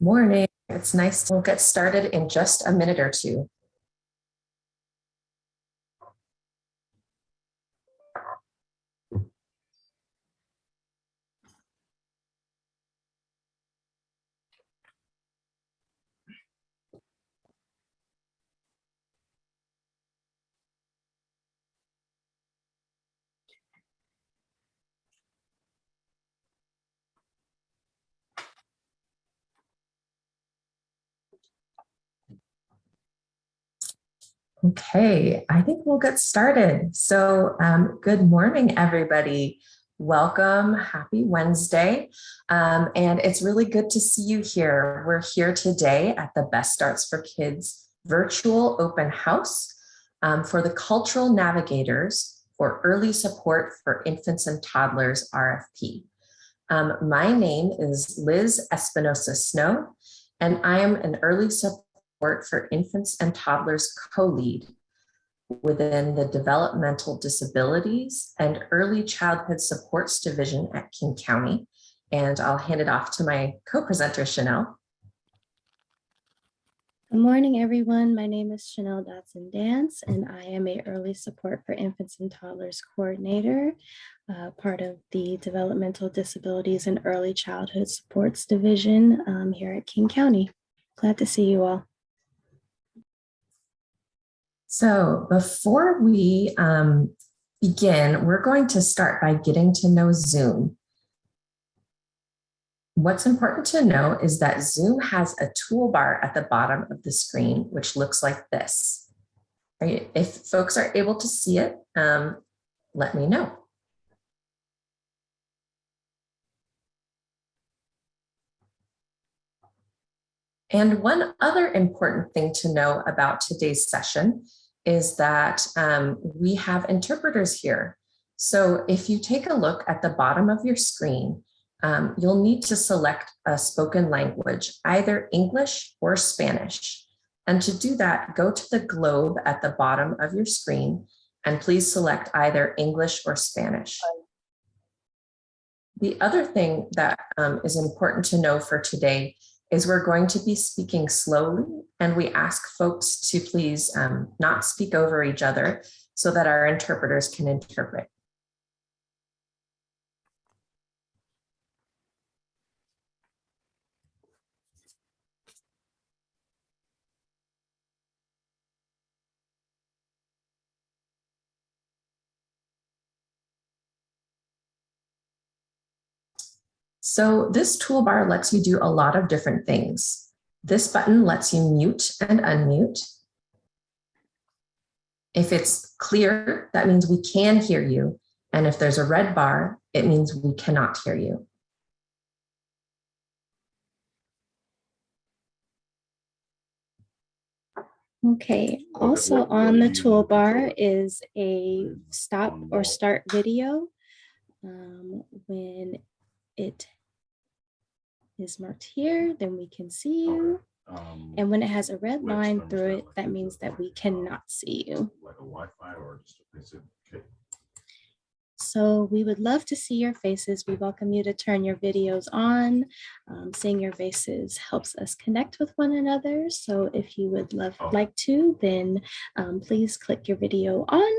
Morning. It's nice to get started in just a minute or two. Okay, I think we'll get started. So good morning, everybody. Welcome, happy Wednesday. And it's really good to see you here. We're here today at the Best Starts for Kids virtual open house for the Cultural Navigators for Early Support for Infants and Toddlers RFP. My name is Liz Espinosa Snow, and I am an early support for Infants and Toddlers co-lead within the Developmental Disabilities and Early Childhood Supports Division at King County. And I'll hand it off to my co-presenter, Chanel. Good morning, everyone. My name is Chanel Dotson Dance, and I am a Early Support for Infants and Toddlers coordinator, part of the Developmental Disabilities and Early Childhood Supports Division here at King County. Glad to see you all. So before we begin, we're going to start by getting to know Zoom. What's important to know is that Zoom has a toolbar at the bottom of the screen, which looks like this. Right? If folks are able to see it, let me know. And one other important thing to know about today's session is that we have interpreters here. So if you take a look at the bottom of your screen, you'll need to select a spoken language, either English or Spanish. And to do that, go to the globe at the bottom of your screen and please select either English or Spanish. The other thing that is important to know for today is we're going to be speaking slowly, and we ask folks to please not speak over each other so that our interpreters can interpret. So this toolbar lets you do a lot of different things. This button lets you mute and unmute. If it's clear, that means we can hear you. And if there's a red bar, it means we cannot hear you. Okay, also on the toolbar is a stop or start video. When it is marked here, then we can see you. And when it has a red line through it, that means that we cannot see you. Like a Wi-Fi or just a basic kit. So we would love to see your faces. We welcome you to turn your videos on. Seeing your faces helps us connect with one another. So if you would like to, then please click your video on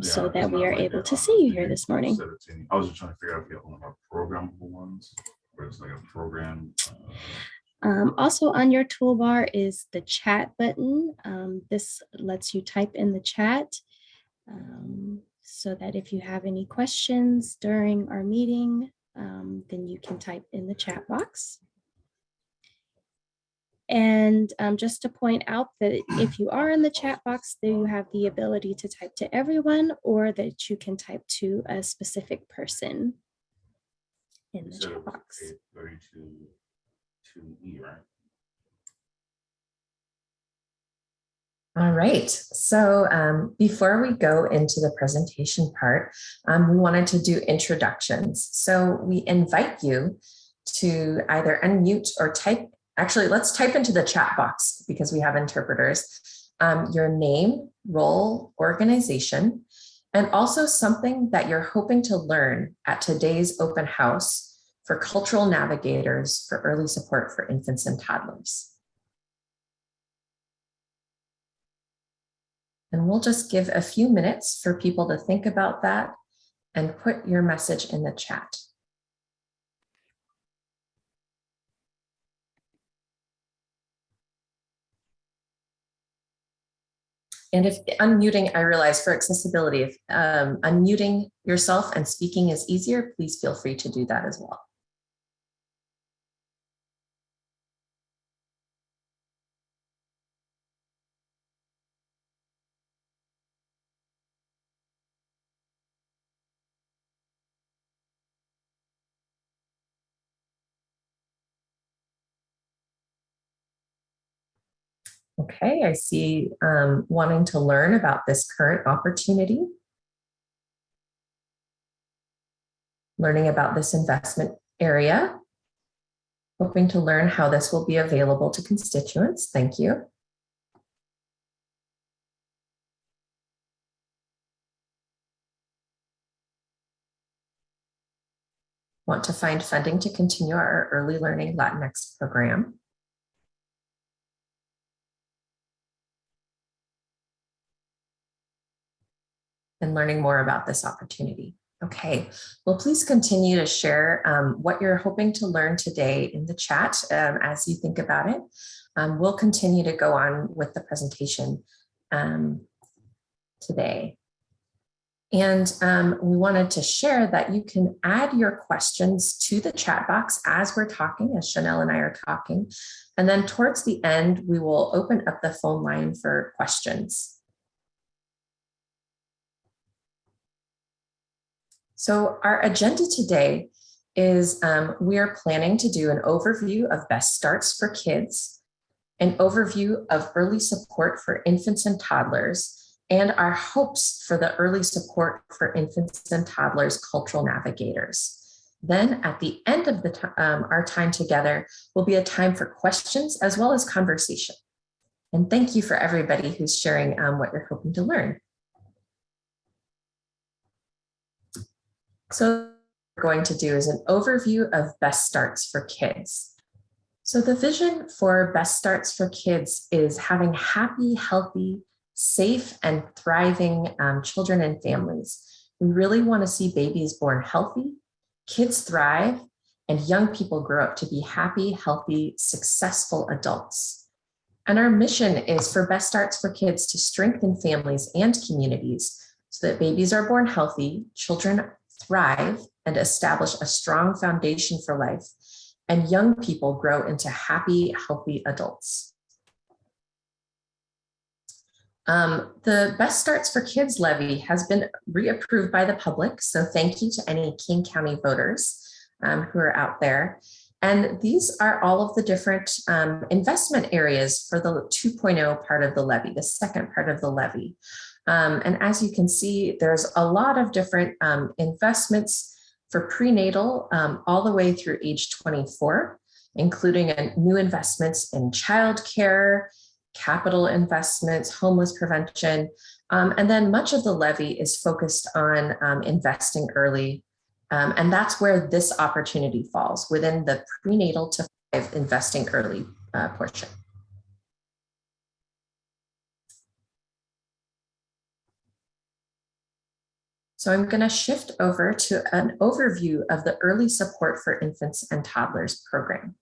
so that we are able to see you here this morning. I was just trying to figure out if you have one of our programmable ones, where it's like a program. Also on your toolbar is the chat button. This lets you type in the chat so that if you have any questions during our meeting, then you can type in the chat box. And just to point out that if you are in the chat box, then you have the ability to type to everyone, or that you can type to a specific person in the chat box. 32E, right? All right, so before we go into the presentation part, we wanted to do introductions. So we invite you to either unmute or type. Actually, let's type into the chat box because we have interpreters, your name, role, organization, and also something that you're hoping to learn at today's open house for cultural navigators for early support for infants and toddlers. And we'll just give a few minutes for people to think about that and put your message in the chat. And if unmuting, I realize for accessibility, if unmuting yourself and speaking is easier, please feel free to do that as well. Okay, I see wanting to learn about this current opportunity, learning about this investment area, hoping to learn how this will be available to constituents. Thank you. Want to find funding to continue our Early Learning Latinx program. And learning more about this opportunity. Okay, well, please continue to share what you're hoping to learn today in the chat as you think about it. We'll continue to go on with the presentation today. And we wanted to share that you can add your questions to the chat box as we're talking, as Chanel and I are talking. And then towards the end, we will open up the phone line for questions. So our agenda today is we are planning to do an overview of best starts for kids, an overview of early support for infants and toddlers, and our hopes for the early support for infants and toddlers cultural navigators. Then at the end of our time together will be a time for questions as well as conversation. And thank you for everybody who's sharing what you're hoping to learn. So what we're going to do is an overview of best starts for kids. So the vision for best starts for kids is having happy, healthy, safe, and thriving children and families. We really want to see babies born healthy, kids thrive, and young people grow up to be happy, healthy, successful adults. And our mission is for best starts for kids to strengthen families and communities so that babies are born healthy, children thrive, and establish a strong foundation for life, and young people grow into happy, healthy adults. The Best Starts for Kids levy has been reapproved by the public, so thank you to any King County voters who are out there. And these are all of the different investment areas for the 2.0 part of the levy, the second part of the levy. And as you can see, there's a lot of different investments for prenatal all the way through age 24, including new investments in childcare, capital investments, homeless prevention, and then much of the levy is focused on investing early. And that's where this opportunity falls within the prenatal to 5 investing early portion. So I'm going to shift over to an overview of the Early Support for Infants and Toddlers program.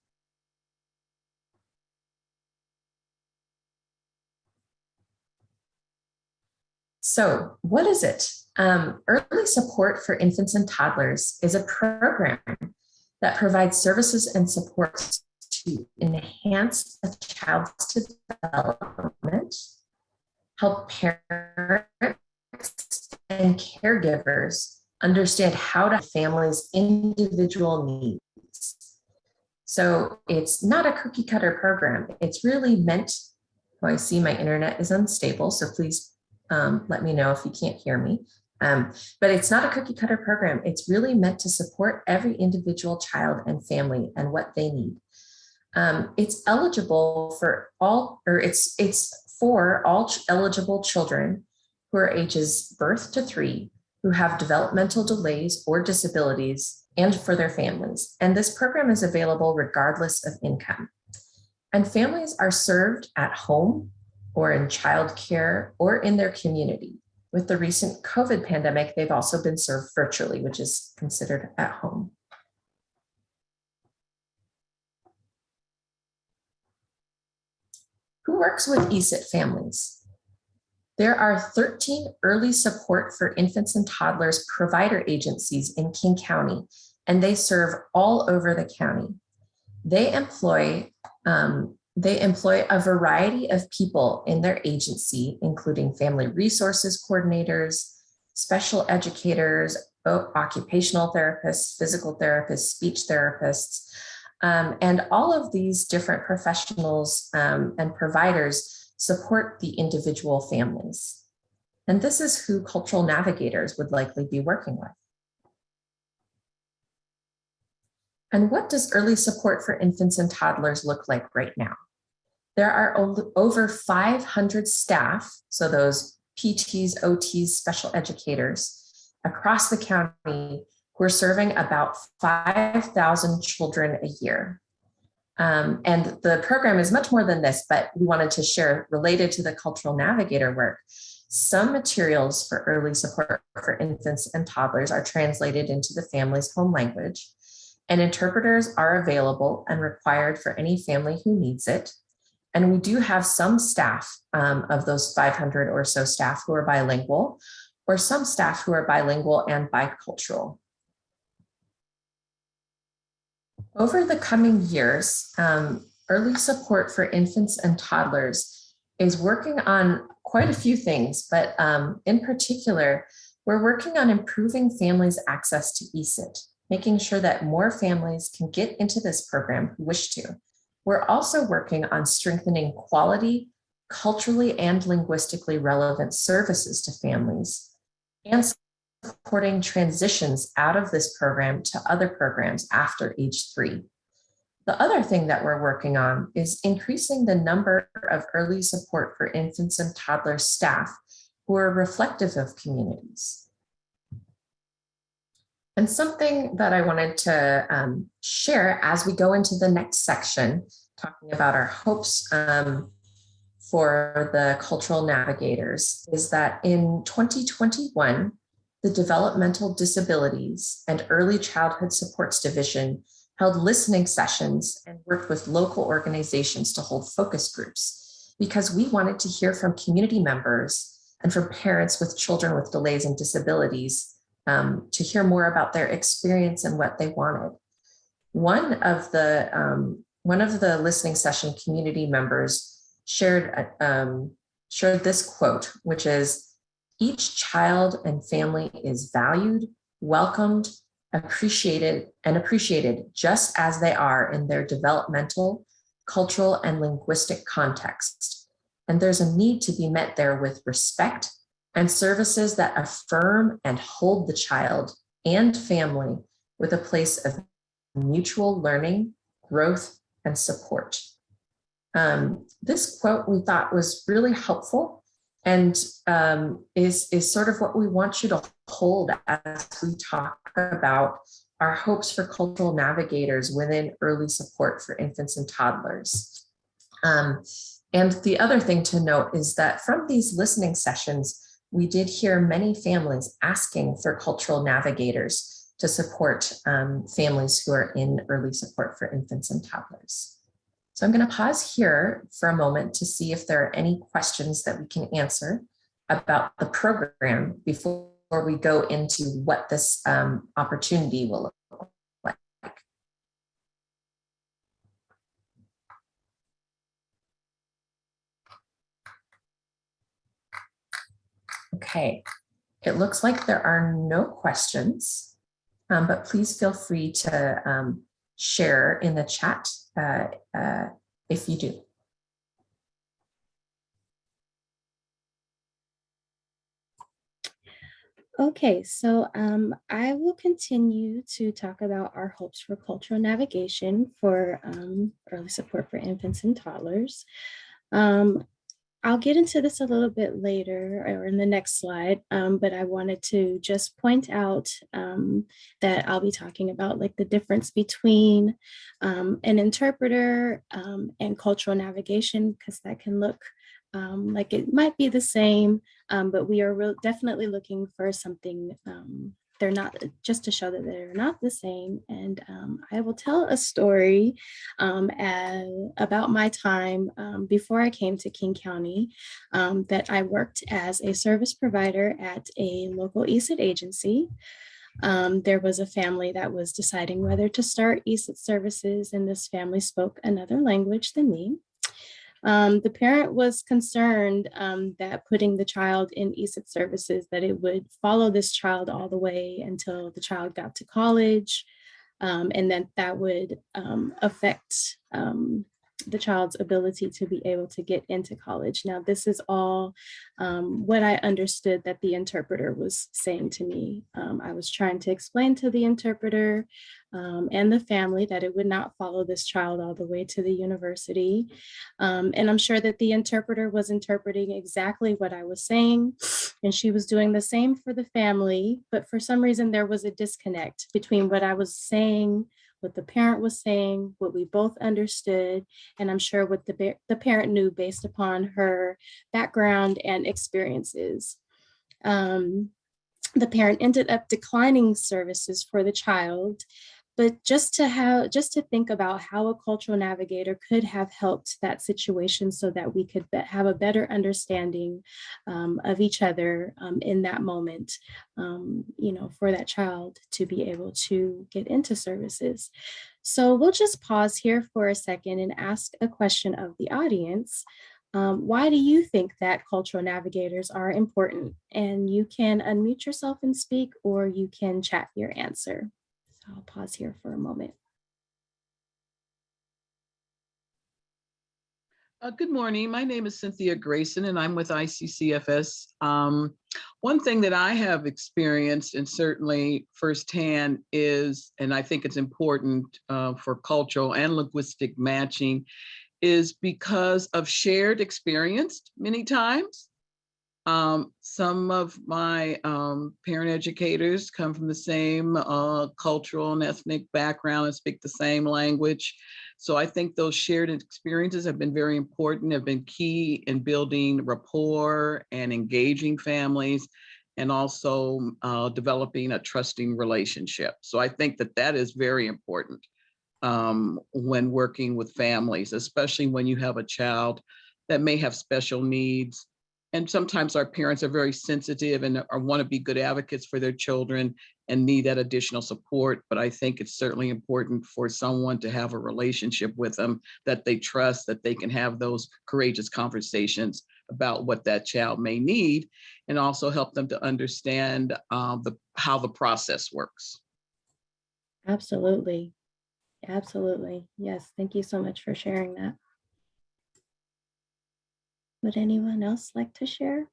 So what is it? Early Support for Infants and Toddlers is a program that provides services and supports to enhance a child's development, help parents and caregivers understand how to families' individual needs. So it's not a cookie cutter program. It's really meant, oh, I see my internet is unstable, so please let me know if you can't hear me. But it's not a cookie cutter program. It's really meant to support every individual child and family and what they need. It's eligible for all, or it's for all eligible children who are ages birth to 3 who have developmental delays or disabilities and for their families. And this program is available regardless of income. And families are served at home or in childcare or in their community. With the recent COVID pandemic, they've also been served virtually, which is considered at home. Who works with Esit families? There are 13 early support for infants and toddlers provider agencies in King County, and they serve all over the county. They employ a variety of people in their agency, including family resources coordinators, special educators, occupational therapists, physical therapists, speech therapists, and all of these different professionals and providers support the individual families. And this is who cultural navigators would likely be working with. And what does early support for infants and toddlers look like right now? There are over 500 staff, so those PTs, OTs, special educators across the county who are serving about 5,000 children a year. And the program is much more than this, but we wanted to share, related to the cultural navigator work, some materials for early support for infants and toddlers are translated into the family's home language, and interpreters are available and required for any family who needs it. And we do have some staff of those 500 or so staff who are bilingual, or some staff who are bilingual and bicultural. Over the coming years, early support for infants and toddlers is working on quite a few things, but in particular, we're working on improving families' access to Esit, making sure that more families can get into this program who wish to. We're also working on strengthening quality, culturally and linguistically relevant services to families, and supporting transitions out of this program to other programs after age 3. The other thing that we're working on is increasing the number of early support for infants and toddler staff who are reflective of communities. And something that I wanted to share as we go into the next section, talking about our hopes for the cultural navigators, is that in 2021, the Developmental Disabilities and Early Childhood Supports Division held listening sessions and worked with local organizations to hold focus groups, because we wanted to hear from community members and from parents with children with delays and disabilities to hear more about their experience and what they wanted. One of the listening session community members shared this quote, which is, "Each child and family is valued, welcomed, appreciated just as they are in their developmental, cultural, and linguistic context. And there's a need to be met there with respect and services that affirm and hold the child and family with a place of mutual learning, growth, and support." This quote we thought was really helpful, and is sort of what we want you to hold as we talk about our hopes for cultural navigators within early support for infants and toddlers. And the other thing to note is that from these listening sessions, we did hear many families asking for cultural navigators to support families who are in early support for infants and toddlers. So I'm going to pause here for a moment to see if there are any questions that we can answer about the program before we go into what this opportunity will look like. Okay, it looks like there are no questions, but please feel free to share in the chat if you do. Okay, so I will continue to talk about our hopes for cultural navigation for early support for infants and toddlers. I'll get into this a little bit later or in the next slide, but I wanted to just point out that I'll be talking about like the difference between an interpreter and cultural navigation, because that can look like it might be the same, but we are definitely looking for something. They're not, just to show that they're not the same. And I will tell a story about my time before I came to King County, that I worked as a service provider at a local Esit agency. There was a family that was deciding whether to start Esit services, and this family spoke another language than me. The parent was concerned that putting the child in Esit services, that it would follow this child all the way until the child got to college, and that would affect the child's ability to be able to get into college. Now, this is all what I understood that the interpreter was saying to me. I was trying to explain to the interpreter and the family that it would not follow this child all the way to the university. And I'm sure that the interpreter was interpreting exactly what I was saying, and she was doing the same for the family. But for some reason, there was a disconnect between what I was saying, what the parent was saying, what we both understood, and I'm sure what the parent knew based upon her background and experiences. The parent ended up declining services for the child, but just to think about how a cultural navigator could have helped that situation so that we could have a better understanding of each other in that moment, for that child to be able to get into services. So we'll just pause here for a second and ask a question of the audience. Why do you think that cultural navigators are important? And you can unmute yourself and speak, or you can chat your answer. So I'll pause here for a moment. Good morning. My name is Cynthia Grayson, and I'm with ICCFS. One thing that I have experienced, and certainly firsthand, is, and I think it's important for cultural and linguistic matching, is because of shared experience many times. Some of my parent educators come from the same cultural and ethnic background and speak the same language. So I think those shared experiences have been very important, have been key in building rapport and engaging families, and also developing a trusting relationship. So I think that is very important when working with families, especially when you have a child that may have special needs. And sometimes our parents are very sensitive and want to be good advocates for their children and need that additional support. But I think it's certainly important for someone to have a relationship with them that they trust, that they can have those courageous conversations about what that child may need, and also help them to understand how the process works. Absolutely. Absolutely. Yes. Thank you so much for sharing that. Would anyone else like to share?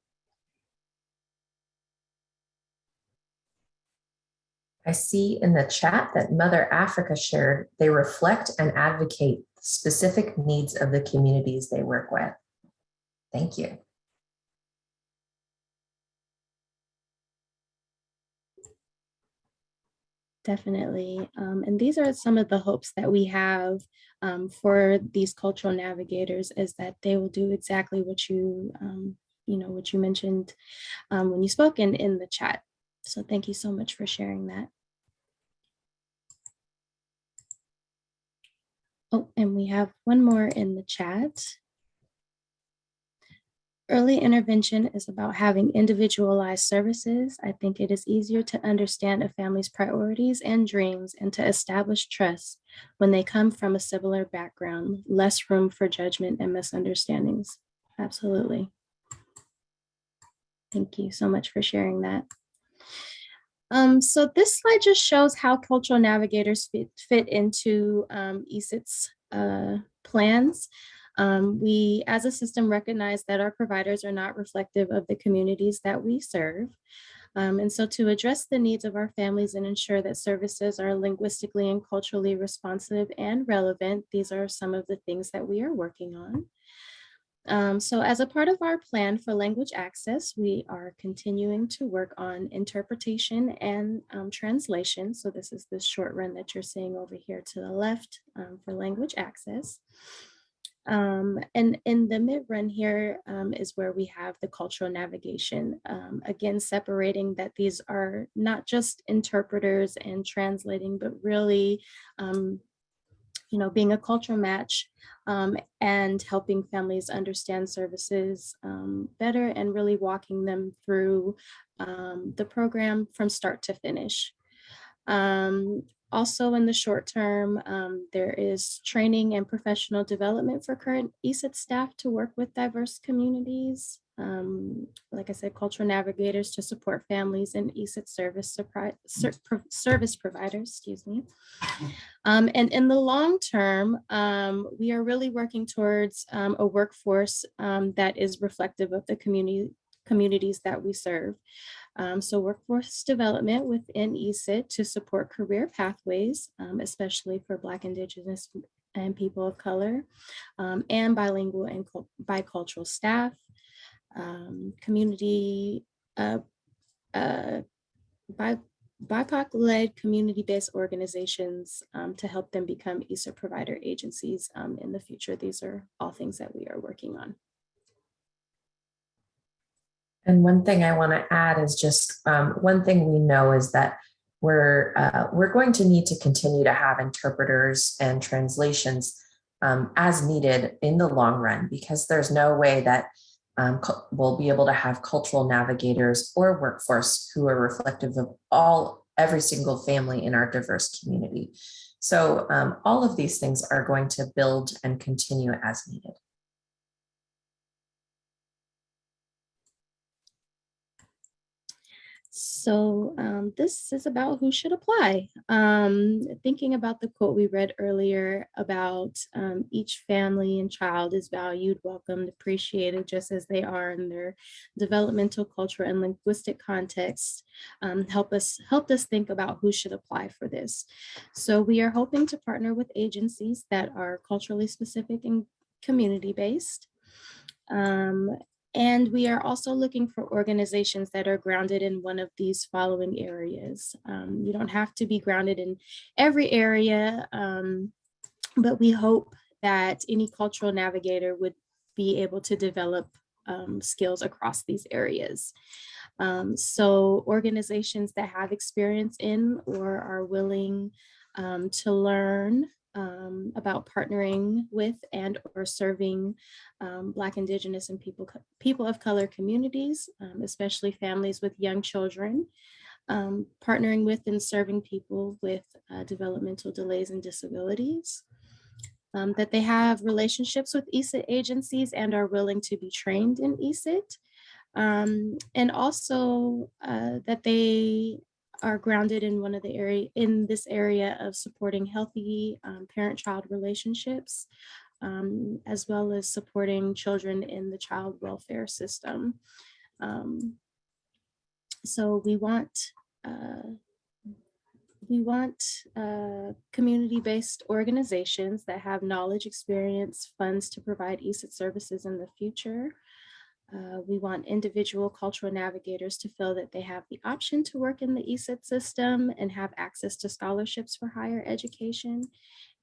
I see in the chat that Mother Africa shared they reflect and advocate specific needs of the communities they work with. Thank you. Definitely. And these are some of the hopes that we have for these cultural navigators, is that they will do exactly what you mentioned when you spoke in the chat. So thank you so much for sharing that. Oh, and we have one more in the chat. Early intervention is about having individualized services. I think it is easier to understand a family's priorities and dreams and to establish trust when they come from a similar background, less room for judgment and misunderstandings. Absolutely. Thank you so much for sharing that. So this slide just shows how cultural navigators fit into Esit's plans. We, as a system, recognize that our providers are not reflective of the communities that we serve. And so to address the needs of our families and ensure that services are linguistically and culturally responsive and relevant, these are some of the things that we are working on. So as a part of our plan for language access, we are continuing to work on interpretation and translation. So this is the short run that you're seeing over here to the left for language access. And in the mid run here is where we have the cultural navigation, again, separating that these are not just interpreters and translating, but really being a cultural match and helping families understand services better and really walking them through the program from start to finish. Also in the short term, there is training and professional development for current Esit staff to work with diverse communities. Like I said, cultural navigators to support families and Esit service providers, excuse me. And in the long term, we are really working towards a workforce that is reflective of the communities that we serve. So workforce development within Esit to support career pathways, especially for Black, Indigenous, and people of color, and bilingual and bicultural staff, community, BIPOC-led community-based organizations to help them become Esit provider agencies in the future. These are all things that we are working on. And one thing I want to add is just one thing we know is that we're going to need to continue to have interpreters and translations as needed in the long run, because there's no way that we'll be able to have cultural navigators or workforce who are reflective of every single family in our diverse community. So all of these things are going to build and continue as needed. So this is about who should apply. Thinking about the quote we read earlier about each family and child is valued, welcomed, appreciated just as they are in their developmental, cultural, and linguistic context, helped us think about who should apply for this. So we are hoping to partner with agencies that are culturally specific and community-based. And we are also looking for organizations that are grounded in one of these following areas. You don't have to be grounded in every area, but we hope that any cultural navigator would be able to develop skills across these areas. So organizations that have experience in or are willing to learn about partnering with and or serving Black, Indigenous, and people of color communities, especially families with young children, partnering with and serving people with developmental delays and disabilities, that they have relationships with Esit agencies and are willing to be trained in Esit, and also that they are grounded in this area of supporting healthy parent-child relationships, as well as supporting children in the child welfare system. So we want community-based organizations that have knowledge, experience, funds to provide Esit services in the future. We want individual cultural navigators to feel that they have the option to work in the Esit system and have access to scholarships for higher education.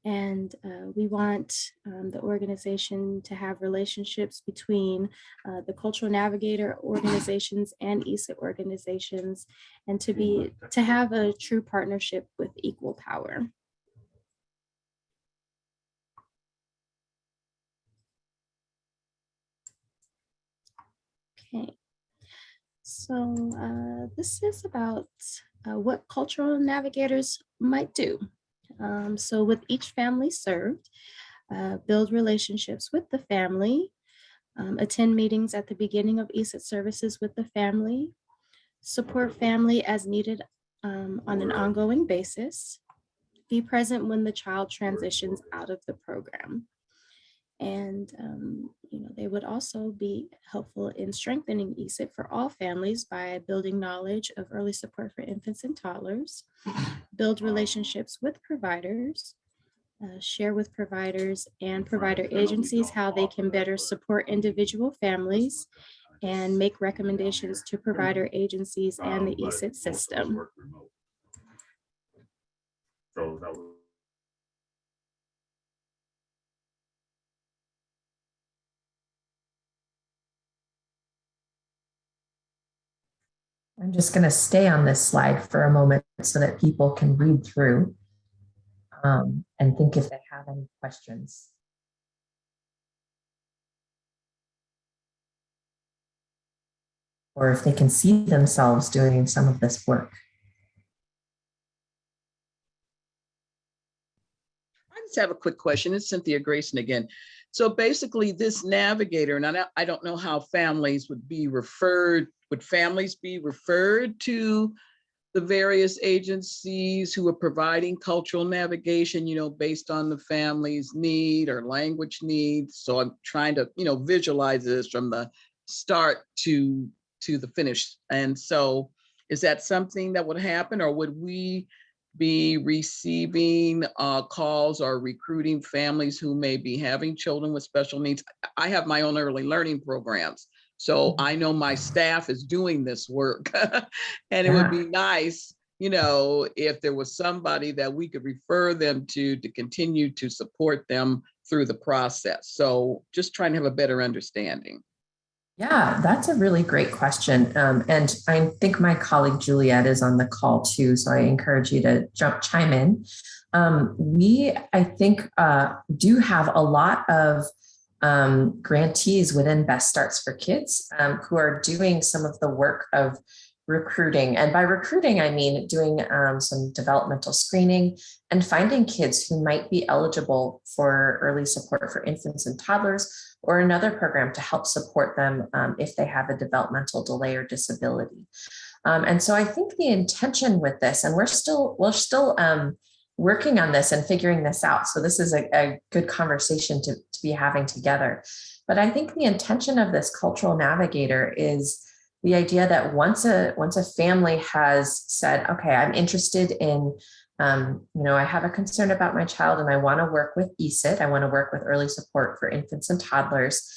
And we want the organization to have relationships between the cultural navigator organizations and Esit organizations, and to have a true partnership with equal power. Okay, so this is about what cultural navigators might do. So with each family served, build relationships with the family, attend meetings at the beginning of Esit services with the family, support family as needed on an ongoing basis, be present when the child transitions out of the program. And they would also be helpful in strengthening Esit for all families by building knowledge of early support for infants and toddlers, build relationships with providers, share with providers and provider agencies how they can better support individual families, and make recommendations to provider agencies and the Esit system. So that was. I'm just going to stay on this slide for a moment so that people can read through and think if they have any questions. Or if they can see themselves doing some of this work. I just have a quick question. It's Cynthia Grayson again. So basically this Navigator, and I don't know how families would be referred, would families be referred to the various agencies who are providing cultural navigation, based on the family's need or language needs? So I'm trying to, visualize this from the start to the finish. And so is that something that would happen, or would we be receiving calls or recruiting families who may be having children with special needs? I have my own early learning programs, so I know my staff is doing this work. And it would be nice, if there was somebody that we could refer them to continue to support them through the process. So just trying to have a better understanding. Yeah, that's a really great question. And I think my colleague Juliet is on the call too, so I encourage you to chime in. We, I think, do have a lot of grantees within Best Starts for Kids who are doing some of the work of recruiting. And by recruiting, I mean doing some developmental screening and finding kids who might be eligible for early support for infants and toddlers, or another program to help support them if they have a developmental delay or disability. And so I think the intention with this, and we're still working on this and figuring this out. So this is a good conversation to be having together. But I think the intention of this cultural navigator is the idea that once a family has said, okay, I'm interested in, I have a concern about my child and I want to work with Esit, I want to work with early support for infants and toddlers,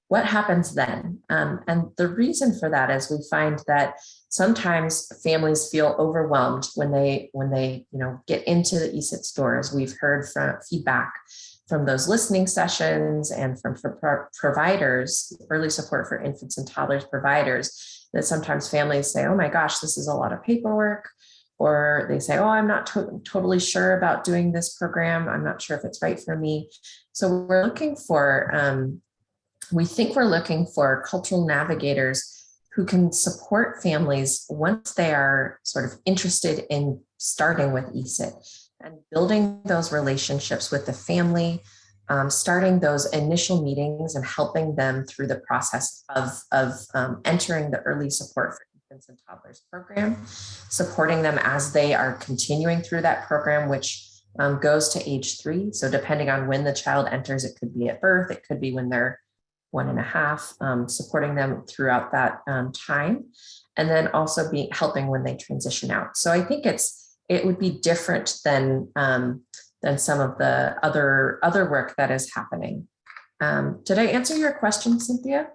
what happens then? And the reason for that is we find that sometimes families feel overwhelmed when they get into the Esit stores. We've heard from feedback from those listening sessions and from providers, early support for infants and toddlers providers, that sometimes families say, oh my gosh, this is a lot of paperwork. Or they say, oh, I'm not totally sure about doing this program. I'm not sure if it's right for me. So we're looking for, we think we're looking for cultural navigators who can support families once they are sort of interested in starting with Esit and building those relationships with the family, starting those initial meetings and helping them through the process of entering the early support for infants and toddlers program, supporting them as they are continuing through that program, which goes to age 3. So depending on when the child enters, it could be at birth, it could be when they're 1.5, supporting them throughout that time, and then also helping when they transition out. So I think it would be different than some of the other work that is happening. Did I answer your question, Cynthia?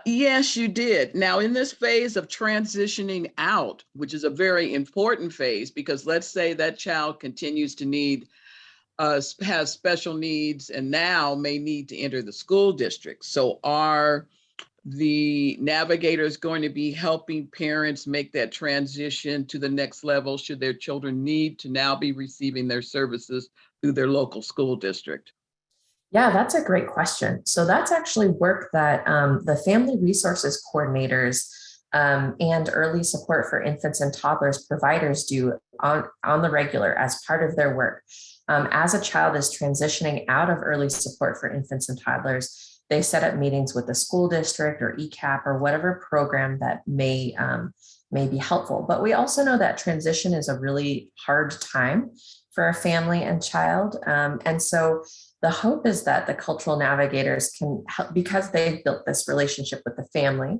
Yes, you did. Now, in this phase of transitioning out, which is a very important phase, because let's say that child continues to need, has special needs and now may need to enter the school district. So are the navigators going to be helping parents make that transition to the next level should their children need to now be receiving their services through their local school district? Yeah, that's a great question. So that's actually work that the family resources coordinators and early support for infants and toddlers providers do on the regular as part of their work. As a child is transitioning out of early support for infants and toddlers, they set up meetings with the school district or ECAP or whatever program that may be helpful. But we also know that transition is a really hard time for a family and child. And so the hope is that the cultural navigators can help, because they've built this relationship with the family,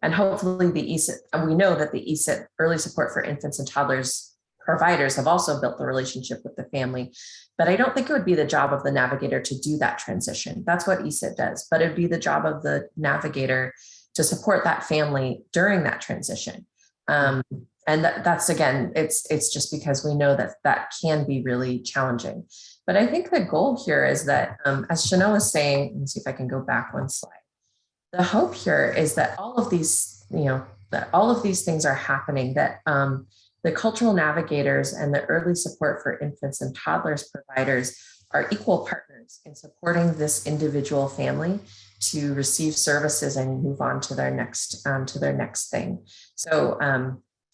and hopefully the Esit, and we know that the Esit early support for infants and toddlers providers have also built the relationship with the family, but I don't think it would be the job of the navigator to do that transition. That's what Esit does, but it'd be the job of the navigator to support that family during that transition. And that's, again, it's just because we know that that can be really challenging. But I think the goal here is that, as Chanel was saying, let me see if I can go back one slide. The hope here is that all of these, that all of these things are happening, that the cultural navigators and the early support for infants and toddlers providers are equal partners in supporting this individual family to receive services and move on to their next thing. So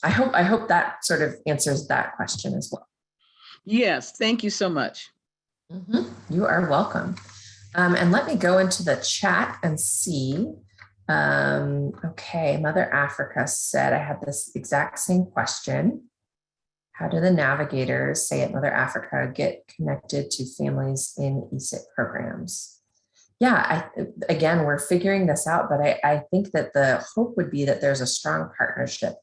I hope that sort of answers that question as well. Yes, thank you so much. You are welcome. And let me go into the chat and see. Okay, Mother Africa said, I had this exact same question. How do the navigators, say at Mother Africa, get connected to families in Esit programs? Yeah, again, we're figuring this out, but I think that the hope would be that there's a strong partnership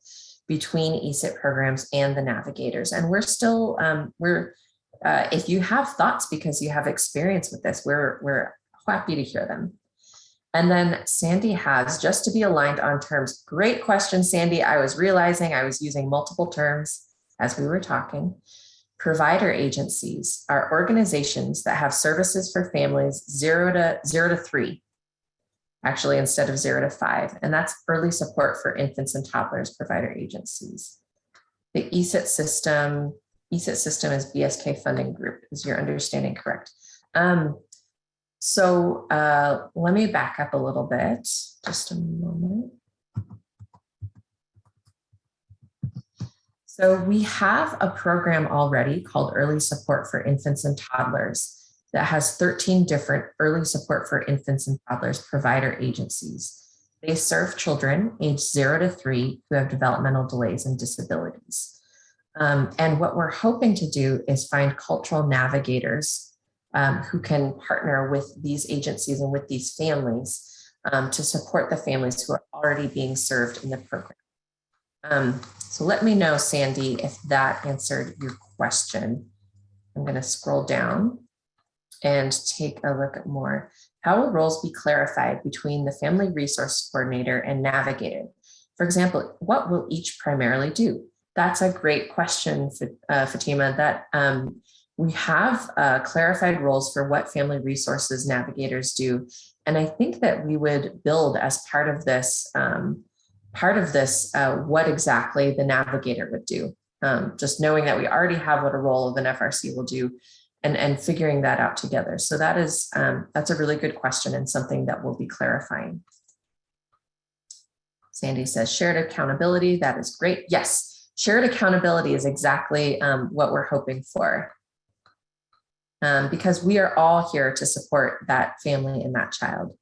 between Esit programs and the navigators. And we're still, if you have thoughts because you have experience with this, we're happy to hear them. And then Sandy has, just to be aligned on terms. Great question, Sandy. I was realizing I was using multiple terms as we were talking. Provider agencies are organizations that have services for families 0 to 3, actually, instead of 0 to 5. And that's early support for infants and toddlers provider agencies. The Esit system is BSK funding group. Is your understanding correct? So let me back up a little bit, just a moment. So we have a program already called Early Support for Infants and Toddlers that has 13 different early support for infants and toddlers provider agencies. They serve children aged 0 to 3 who have developmental delays and disabilities. And what we're hoping to do is find cultural navigators who can partner with these agencies and with these families to support the families who are already being served in the program. So let me know, Sandy, if that answered your question. I'm going to scroll down and take a look at more. How will roles be clarified between the Family Resource Coordinator and Navigator? For example, what will each primarily do? That's a great question, Fatima, that we have clarified roles for what family resources navigators do. And I think that we would build as part of this, what exactly the navigator would do. Just knowing that we already have what a role of an FRC will do and figuring that out together. So that is, that's a really good question and something that we'll be clarifying. Sandy says shared accountability. That is great. Yes, shared accountability is exactly what we're hoping for. Because we are all here to support that family and that child.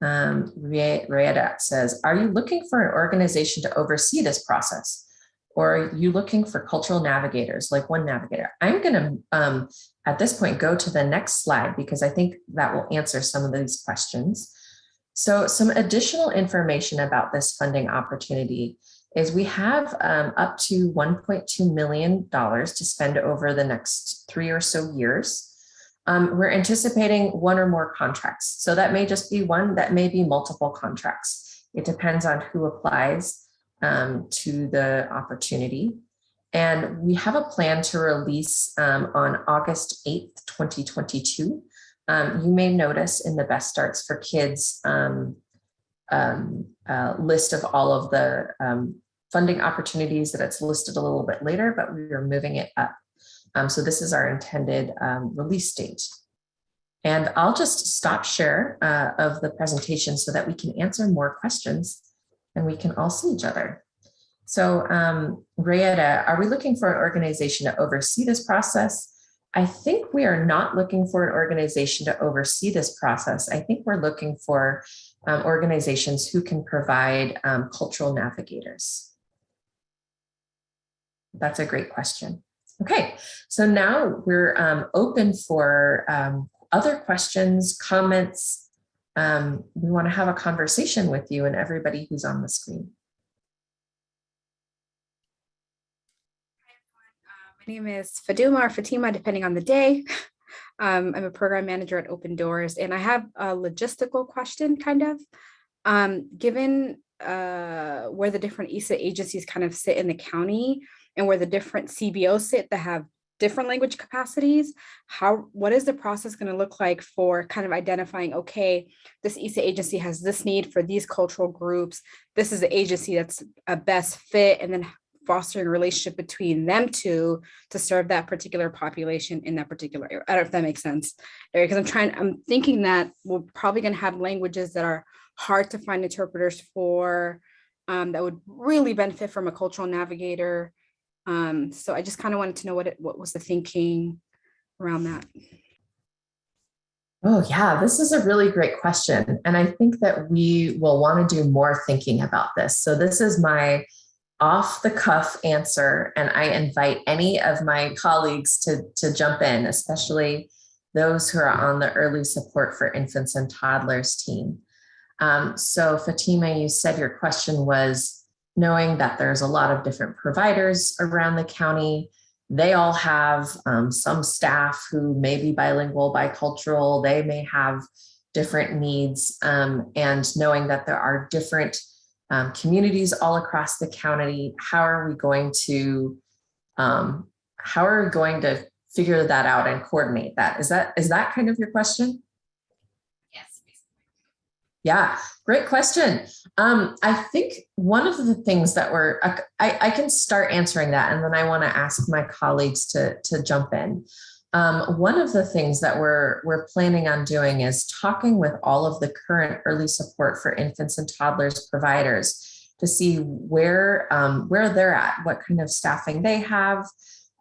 Rayada says, are you looking for an organization to oversee this process? Or are you looking for cultural navigators, like one navigator? I'm going to, at this point, go to the next slide because I think that will answer some of these questions. So some additional information about this funding opportunity is we have up to $1.2 million to spend over the next 3 or so years. We're anticipating 1 or more contracts. So that may just be one, that may be multiple contracts. It depends on who applies to the opportunity. And we have a plan to release on August 8th, 2022. You may notice in the Best Starts for Kids list of all of the funding opportunities that it's listed a little bit later, but we are moving it up. So this is our intended release date. And I'll just stop share of the presentation so that we can answer more questions and we can all see each other. So Rayetta, are we looking for an organization to oversee this process? I think we are not looking for an organization to oversee this process. I think we're looking for organizations who can provide cultural navigators. That's a great question. Okay, so now we're open for other questions, comments. We want to have a conversation with you and everybody who's on the screen. My name is Faduma or Fatima, depending on the day. I'm a program manager at Open Doors, and I have a logistical question, kind of. Given where the different Esit agencies kind of sit in the county and where the different CBOs sit that have different language capacities, what is the process going to look like for kind of identifying, okay, this Esit agency has this need for these cultural groups, this is the agency that's a best fit, and then fostering a relationship between them two to serve that particular population in that particular area. I don't know if that makes sense, because I'm thinking that we're probably going to have languages that are hard to find interpreters for, that would really benefit from a cultural navigator. So I just kind of wanted to know what was the thinking around that. Oh, yeah, this is a really great question. And I think that we will want to do more thinking about this. So this is my off the cuff answer, and I invite any of my colleagues to jump in, especially those who are on the early support for infants and toddlers team. So Fatima, you said your question was knowing that there's a lot of different providers around the county. They all have some staff who may be bilingual, bicultural, they may have different needs, and knowing that there are different communities all across the county, how are we going to figure that out and coordinate that? Is that kind of your question? Yes. Yeah, great question. I think one of the things that I can start answering that, and then I want to ask my colleagues to jump in. One of the things that we're planning on doing is talking with all of the current early support for infants and toddlers providers to see where they're at, what kind of staffing they have,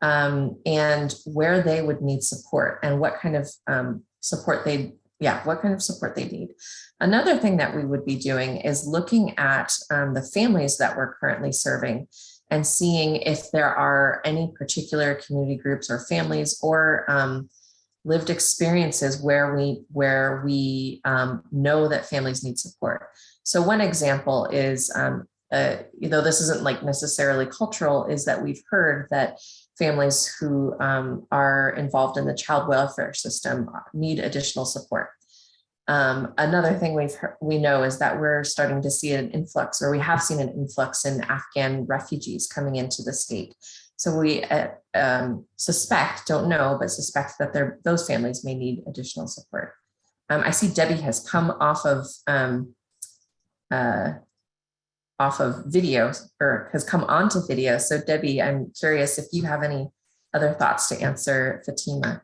and where they would need support, and what kind of support they need. Another thing that we would be doing is looking at the families that we're currently serving and seeing if there are any particular community groups or families or lived experiences where we know that families need support. So one example is, this isn't like necessarily cultural, is that we've heard that families who are involved in the child welfare system need additional support. Another thing we know is that we're starting to see an influx, or we have seen an influx in Afghan refugees coming into the state. So we suspect that those families may need additional support. I see Debbie has come off of video, or has come onto video. So Debbie, I'm curious if you have any other thoughts to answer Fatima.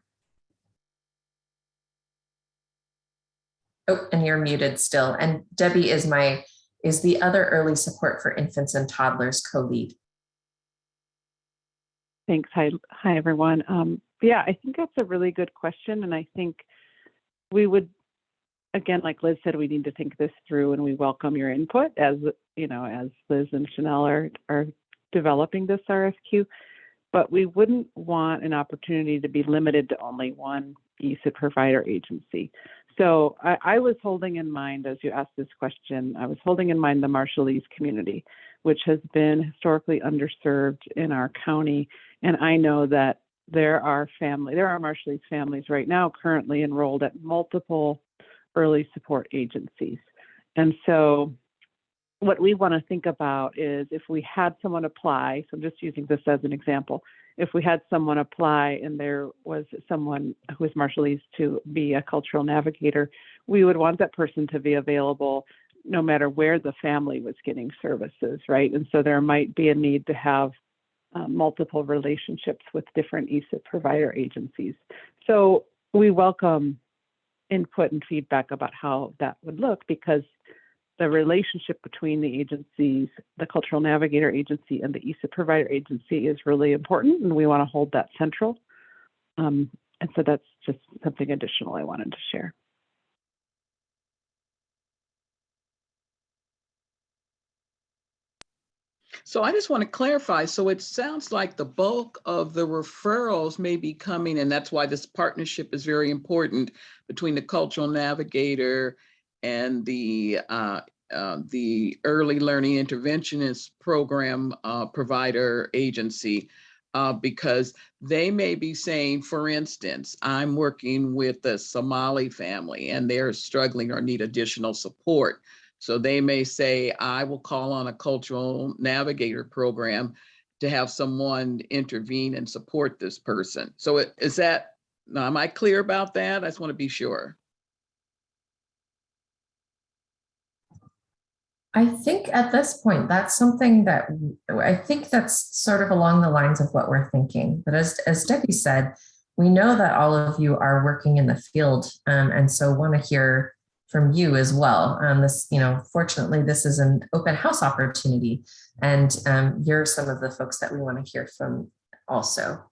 Oh, and you're muted still. And Debbie is the other early support for infants and toddlers co-lead. Thanks. Hi, everyone. Yeah, I think that's a really good question. And I think we would, again, like Liz said, we need to think this through, and we welcome your input as Liz and Chanel are developing this RFQ. But we wouldn't want an opportunity to be limited to only one Esit provider agency. So I was holding in mind, as you asked this question, I was holding in mind the Marshallese community, which has been historically underserved in our county. And I know that there are Marshallese families right now currently enrolled at multiple early support agencies. And so what we want to think about is, if we had someone apply, so I'm just using this as an example, if we had someone apply and there was someone who is Marshallese to be a cultural navigator, we would want that person to be available no matter where the family was getting services, right? And so there might be a need to have multiple relationships with different Esit provider agencies. So we welcome input and feedback about how that would look, because the relationship between the agencies, the Cultural Navigator Agency and the Esit Provider Agency, is really important, and we want to hold that central. And so that's just something additional I wanted to share. So I just want to clarify. So it sounds like the bulk of the referrals may be coming, and that's why this partnership is very important between the Cultural Navigator and the Early Learning Interventionist Program Provider Agency. because they may be saying, for instance, I'm working with a Somali family and they're struggling or need additional support. So they may say, I will call on a cultural navigator program to have someone intervene and support this person. So is that, now, am I clear about that? I just want to be sure. I think at this point, that's something that I think that's sort of along the lines of what we're thinking. But as Debbie said, we know that all of you are working in the field, and so want to hear from you as well. This, fortunately, this is an open house opportunity, and you're some of the folks that we want to hear from also.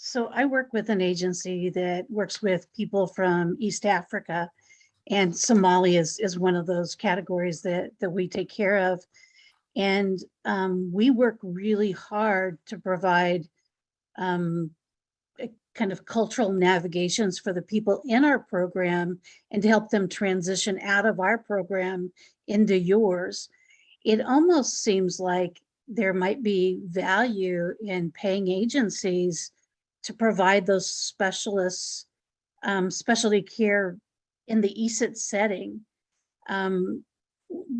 So I work with an agency that works with people from East Africa, and Somalia is one of those categories that we take care of. And we work really hard to provide kind of cultural navigations for the people in our program and to help them transition out of our program into yours. It almost seems like there might be value in paying agencies to provide those specialists, specialty care in the Esit setting.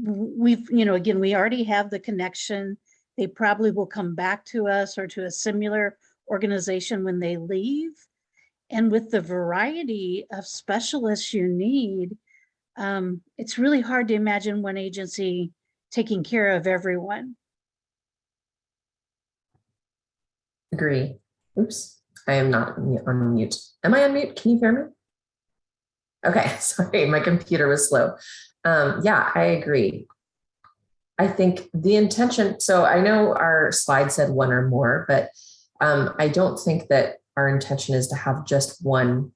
We've, again, we already have the connection. They probably will come back to us or to a similar organization when they leave. And with the variety of specialists you need, it's really hard to imagine one agency taking care of everyone. Agree. Oops. I am not on mute. Am I on mute? Can you hear me? Okay, sorry, my computer was slow. Yeah, I agree. I think the intention, so I know our slide said one or more, but I don't think that our intention is to have just one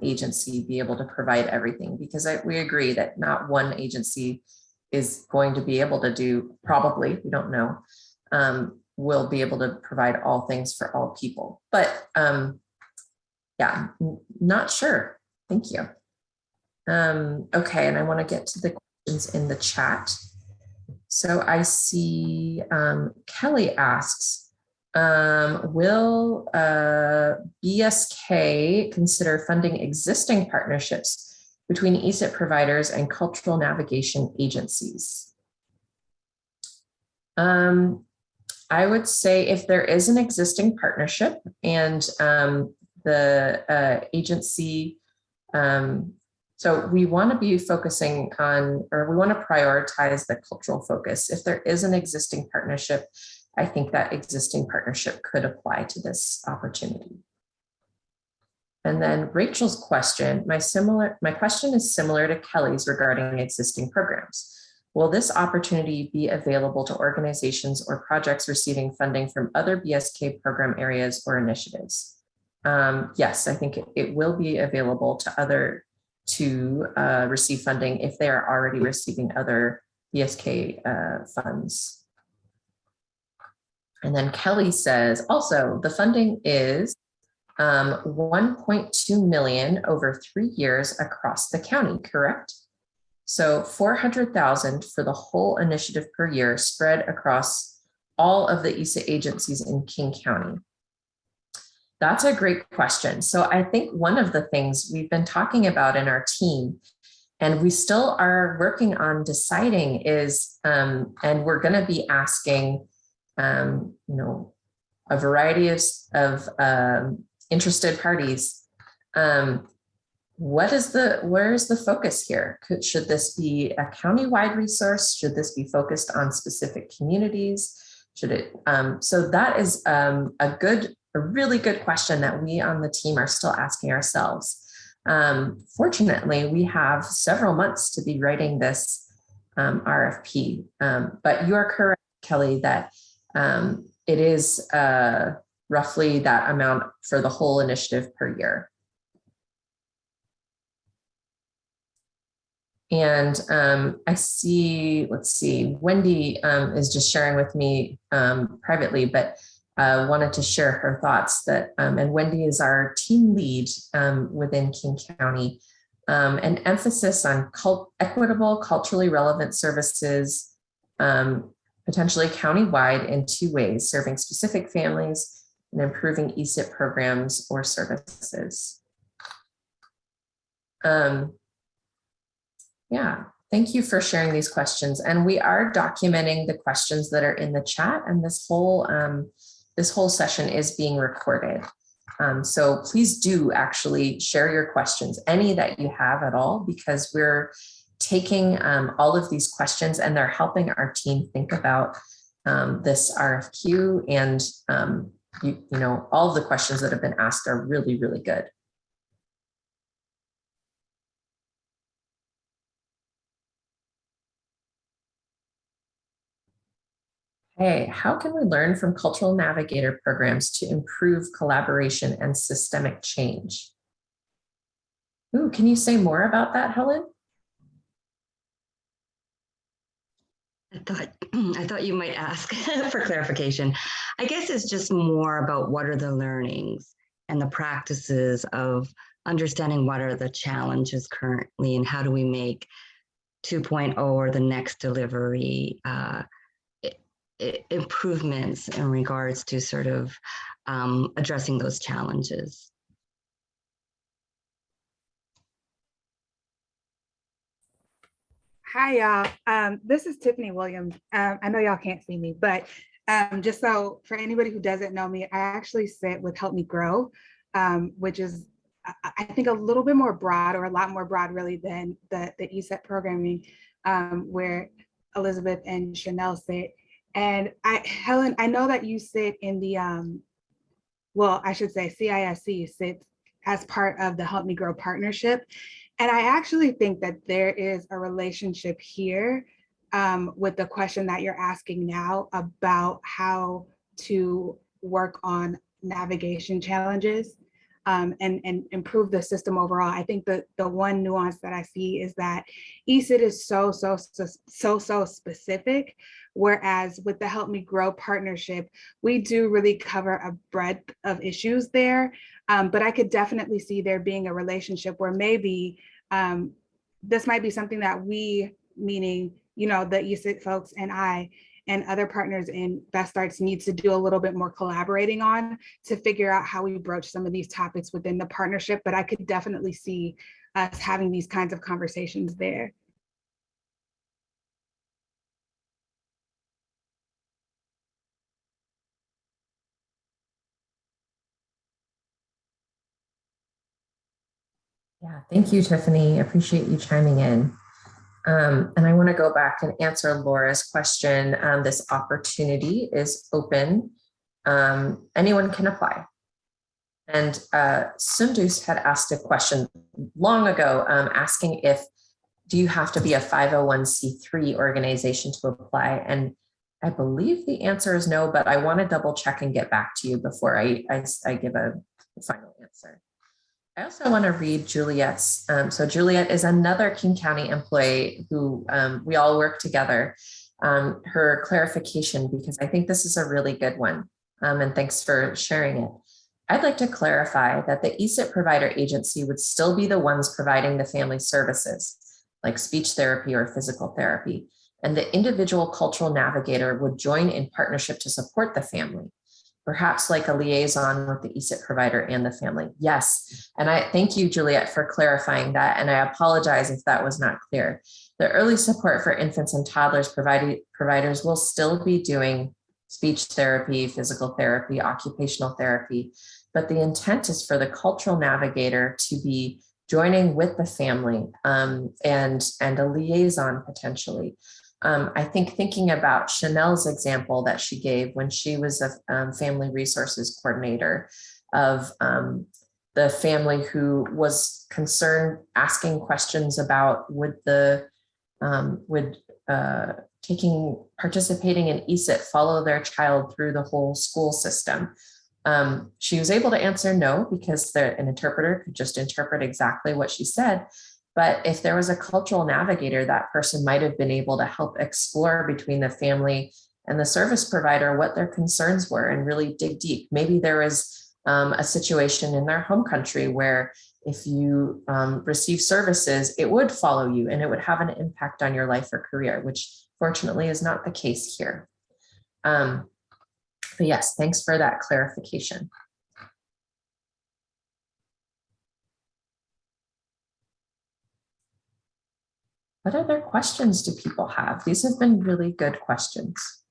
agency be able to provide everything, because we agree that not one agency is going to be able to do, probably, we don't know, will be able to provide all things for all people. But yeah, not sure. Thank you. Okay, and I want to get to the questions in the chat. So I see Kelly asks, will BSK consider funding existing partnerships between Esit providers and cultural navigation agencies? I would say if there is an existing partnership and the agency, so we want to be focusing on, or we want to prioritize the cultural focus. If there is an existing partnership, I think that existing partnership could apply to this opportunity. And then Rachel's question, my question is similar to Kelly's regarding existing programs. Will this opportunity be available to organizations or projects receiving funding from other BSK program areas or initiatives? Yes, I think it will be available to receive funding if they are already receiving other BSK funds. And then Kelly says, also, the funding is 1.2 million over 3 years across the county, correct? So 400,000 for the whole initiative per year spread across all of the Esit agencies in King County. That's a great question. So I think one of the things we've been talking about in our team, and we still are working on deciding is, and we're going to be asking, a variety of interested parties. Where is the focus here? Should this be a county-wide resource? Should this be focused on specific communities? Should it? So that is a really good question that we on the team are still asking ourselves. Fortunately, we have several months to be writing this RFP, but you are correct, Kelly, that it is roughly that amount for the whole initiative per year. And I see, let's see, Wendy is just sharing with me privately, but wanted to share her thoughts that, and Wendy is our team lead within King County. an emphasis on equitable, culturally relevant services, potentially countywide in 2 ways, serving specific families and improving Esit programs or services. Yeah, thank you for sharing these questions. And we are documenting the questions that are in the chat, and this whole session is being recorded. So please do actually share your questions, any that you have at all, because we're taking all of these questions and they're helping our team think about this RFQ, and you know, all of the questions that have been asked are really, really good. Hey, how can we learn from cultural navigator programs to improve collaboration and systemic change? Ooh, can you say more about that, Helen? I thought you might ask for clarification. I guess it's just more about what are the learnings and the practices of understanding what are the challenges currently and how do we make 2.0 or the next delivery improvements in regards to sort of addressing those challenges. Hi, y'all. This is Tiffany Williams. I know y'all can't see me, but just so for anybody who doesn't know me, I actually sit with Help Me Grow, which is, I think, a little bit more broad, or a lot more broad really than the Esit programming, where Elizabeth and Chanel sit. And Helen, I know that you sit in the, well, I should say CISC sits as part of the Help Me Grow partnership. And I actually think that there is a relationship here with the question that you're asking now about how to work on navigation challenges and improve the system overall. I think that the one nuance that I see is that Esit is so specific, whereas with the Help Me Grow partnership, we do really cover a breadth of issues there. But I could definitely see there being a relationship where maybe this might be something that we, meaning, you know, the Esit folks and I and other partners in Best Starts, needs to do a little bit more collaborating on to figure out how we broach some of these topics within the partnership. But I could definitely see us having these kinds of conversations there. Yeah, thank you, Tiffany. Appreciate you chiming in. And I want to go back and answer Laura's question. This opportunity is open. Anyone can apply. And Sundus had asked a question long ago, asking if, do you have to be a 501c3 organization to apply? And I believe the answer is no, but I want to double check and get back to you before I give a final answer. I also want to read Juliet's. So Juliet is another King County employee who we all work together. Her clarification, because I think this is a really good one. And thanks for sharing it. I'd like to clarify that the Esit provider agency would still be the ones providing the family services, like speech therapy or physical therapy. And the individual cultural navigator would join in partnership to support the family, perhaps like a liaison with the Esit provider and the family. Yes, and I thank you, Juliet, for clarifying that. And I apologize if that was not clear. The early support for infants and toddlers providers will still be doing speech therapy, physical therapy, occupational therapy, but the intent is for the cultural navigator to be joining with the family and a liaison potentially. I think thinking about Chanel's example that she gave when she was a family resources coordinator of the family who was concerned, asking questions about participating in Esit follow their child through the whole school system. She was able to answer no, because an interpreter could just interpret exactly what she said. But if there was a cultural navigator, that person might have been able to help explore between the family and the service provider what their concerns were and really dig deep. Maybe there was a situation in their home country where if you receive services, it would follow you and it would have an impact on your life or career, which fortunately is not the case here. But yes, thanks for that clarification. What other questions do people have? These have been really good questions.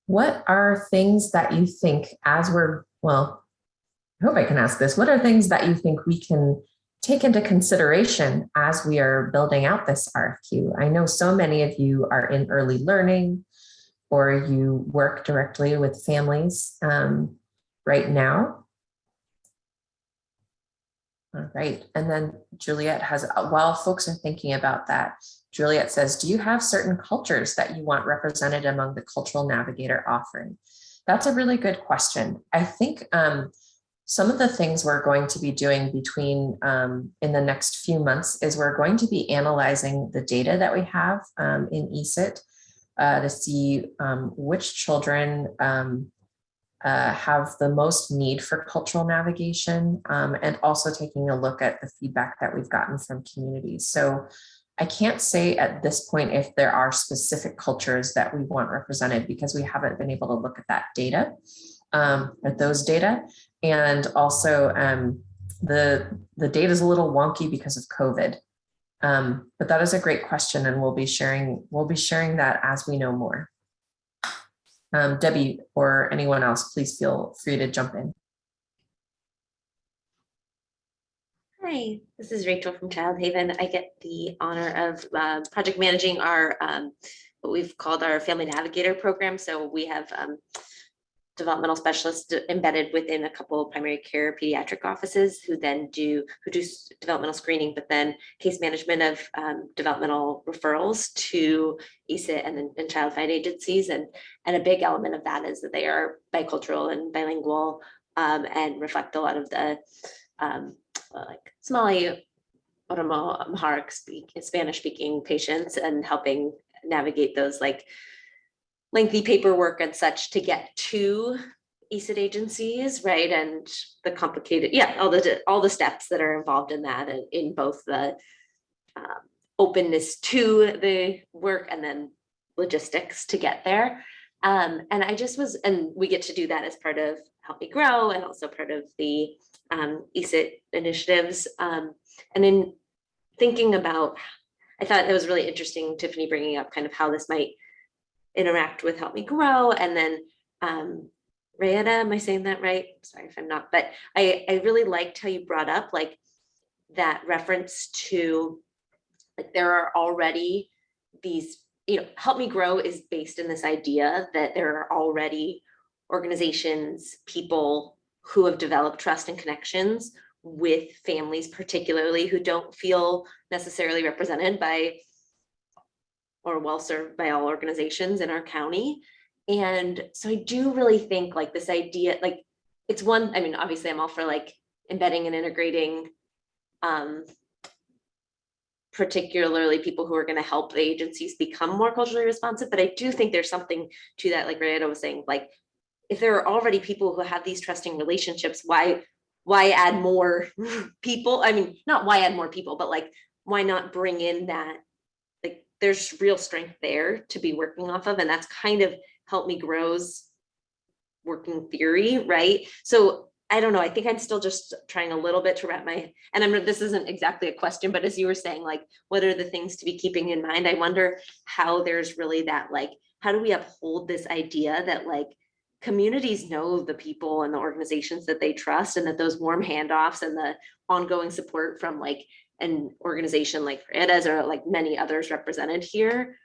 What are things that you think as we're, well, I hope I can ask this. What are things that you think we can take into consideration as we are building out this RFQ? I know so many of you are in early learning or you work directly with families right now. All right, and then Juliet has, while folks are thinking about that, Juliet says, do you have certain cultures that you want represented among the Cultural Navigator offering? That's a really good question. I think some of the things we're going to be doing between in the next few months is we're going to be analyzing the data that we have in Esit to see which children have the most need for cultural navigation, and also taking a look at the feedback that we've gotten from communities. So I can't say at this point if there are specific cultures that we want represented because we haven't been able to look at that data, at those data. And also the data is a little wonky because of COVID. But that is a great question, and we'll be sharing that as we know more. Debbie or anyone else, please feel free to jump in. Hi, this is Rachel from Child Haven. I get the honor of project managing our what we've called our Family Navigator program. So we have developmental specialists embedded within a couple of primary care pediatric offices who do developmental screening, but then case management of developmental referrals to Esit and child find agencies. And a big element of that is that they are bicultural and bilingual and reflect a lot of the like Somali, Oromo, Amharic Spanish speaking patients, and helping navigate those like lengthy paperwork and such to get to Esit agencies, right? And the complicated, all the steps that are involved in that, and in both the openness to the work and then logistics to get there. And we get to do that as part of Help Me Grow and also part of the Esit initiatives. And in thinking about, I thought it was really interesting, Tiffany bringing up kind of how this might interact with Help Me Grow. And then Rayetta, am I saying that right? Sorry if I'm not, but I really liked how you brought up like that reference to like there are already these, Help Me Grow is based in this idea that there are already organizations, people who have developed trust and connections with families, particularly who don't feel necessarily represented by or well served by all organizations in our county. And so I do really think like this idea, like it's one, I mean, obviously I'm all for like embedding and integrating particularly people who are going to help the agencies become more culturally responsive. But I do think there's something to that, like Rayetta was saying, like if there are already people who have these trusting relationships, why add more people? I mean, not why add more people, but like, why not bring in that, like there's real strength there to be working off of. And that's kind of Help Me Grow's working theory, right? So I don't know, I think I'm still just trying a little bit to wrap my, and this isn't exactly a question, but as you were saying, like, what are the things to be keeping in mind? I wonder how there's really that, like, how do we uphold this idea that like communities know the people and the organizations that they trust, and that those warm handoffs and the ongoing support from like an organization like Esit or like many others represented here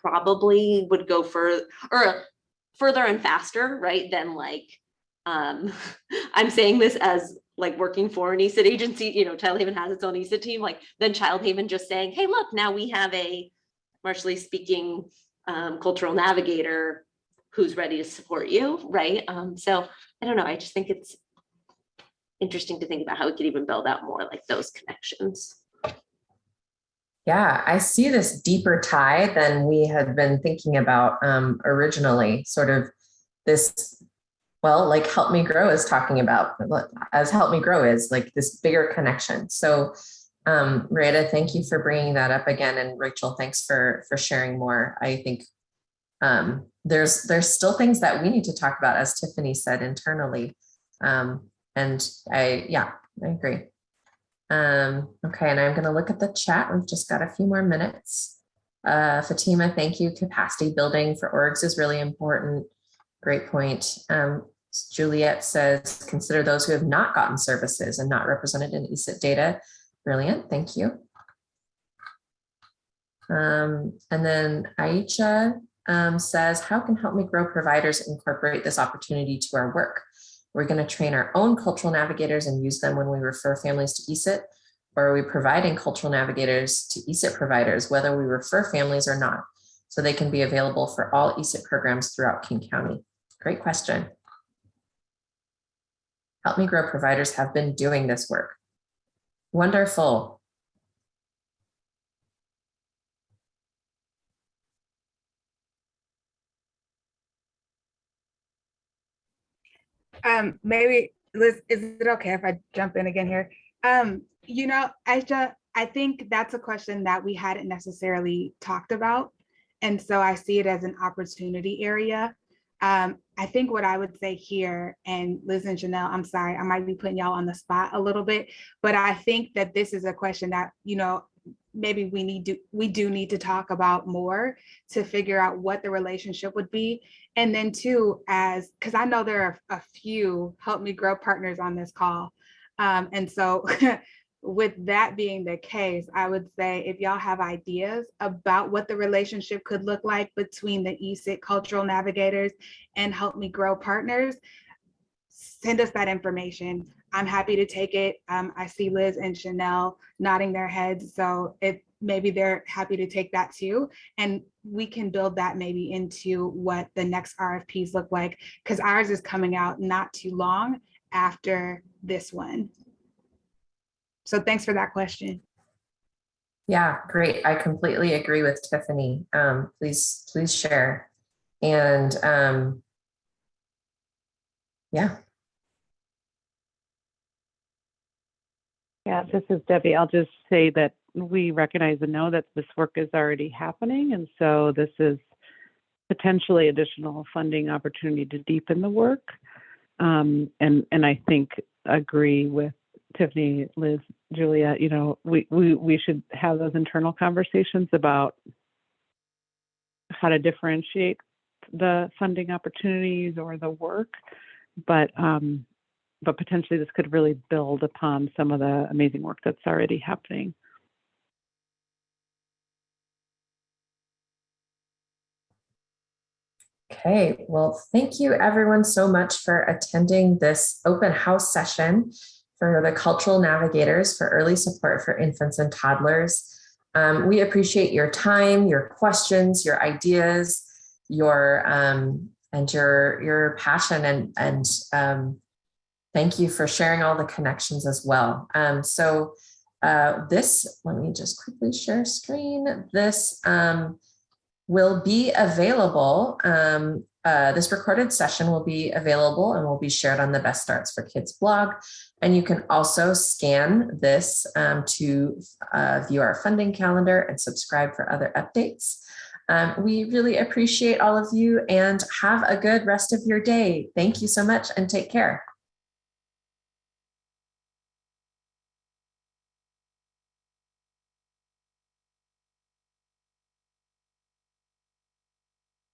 probably would go further and faster, right? Than like, I'm saying this as like working for an Esit agency, Child Haven has its own Esit team, like then Child Haven just saying, hey, look, now we have a, martially speaking, cultural navigator who's ready to support you, right? So I don't know, I just think it's interesting to think about how we could even build out more like those connections. Yeah, I see this deeper tie than we had been thinking about originally, sort of this, well, like Help Me Grow is talking about, as Help Me Grow is like this bigger connection. So Rita, thank you for bringing that up again. And Rachel, thanks for sharing more. I think there's still things that we need to talk about, as Tiffany said, internally. And I agree. Okay, and I'm going to look at the chat. We've just got a few more minutes. Fatima, thank you. Capacity building for orgs is really important. Great point. Juliet says, consider those who have not gotten services and not represented in Esit data. Brilliant, thank you. And then Aisha says, how can Help Me Grow providers incorporate this opportunity to our work? We're going to train our own cultural navigators and use them when we refer families to Esit, or are we providing cultural navigators to Esit providers, whether we refer families or not, so they can be available for all Esit programs throughout King County? Great question. Help Me Grow providers have been doing this work. Wonderful. Maybe Liz, is it okay if I jump in again here? I think that's a question that we hadn't necessarily talked about. And so I see it as an opportunity area. I think what I would say here, and Liz and Janelle, I'm sorry, I might be putting y'all on the spot a little bit, but I think that this is a question that, maybe we do need to talk about more to figure out what the relationship would be. And then too, because I know there are a few Help Me Grow partners on this call. And so with that being the case, I would say if y'all have ideas about what the relationship could look like between the Esit cultural navigators and Help Me Grow partners, send us that information. I'm happy to take it. I see Liz and Chanel nodding their heads. So maybe they're happy to take that too. And we can build that maybe into what the next RFPs look like, because ours is coming out not too long after this one. So thanks for that question. Yeah, great. I completely agree with Tiffany. Please share. And yeah. Yeah, this is Debbie. I'll just say that we recognize and know that this work is already happening. And so this is potentially additional funding opportunity to deepen the work. And I think agree with Tiffany, Liz, Julia, we should have those internal conversations about how to differentiate the funding opportunities or the work, but potentially this could really build upon some of the amazing work that's already happening. Okay, well, thank you everyone so much for attending this open house session for the Cultural Navigators for Early Support for Infants and Toddlers. We appreciate your time, your questions, your ideas, your passion, and thank you for sharing all the connections as well. Let me just quickly share screen. This will be available. This recorded session will be available and will be shared on the Best Starts for Kids blog. And you can also scan this to view our funding calendar and subscribe for other updates. We really appreciate all of you and have a good rest of your day. Thank you so much and take care.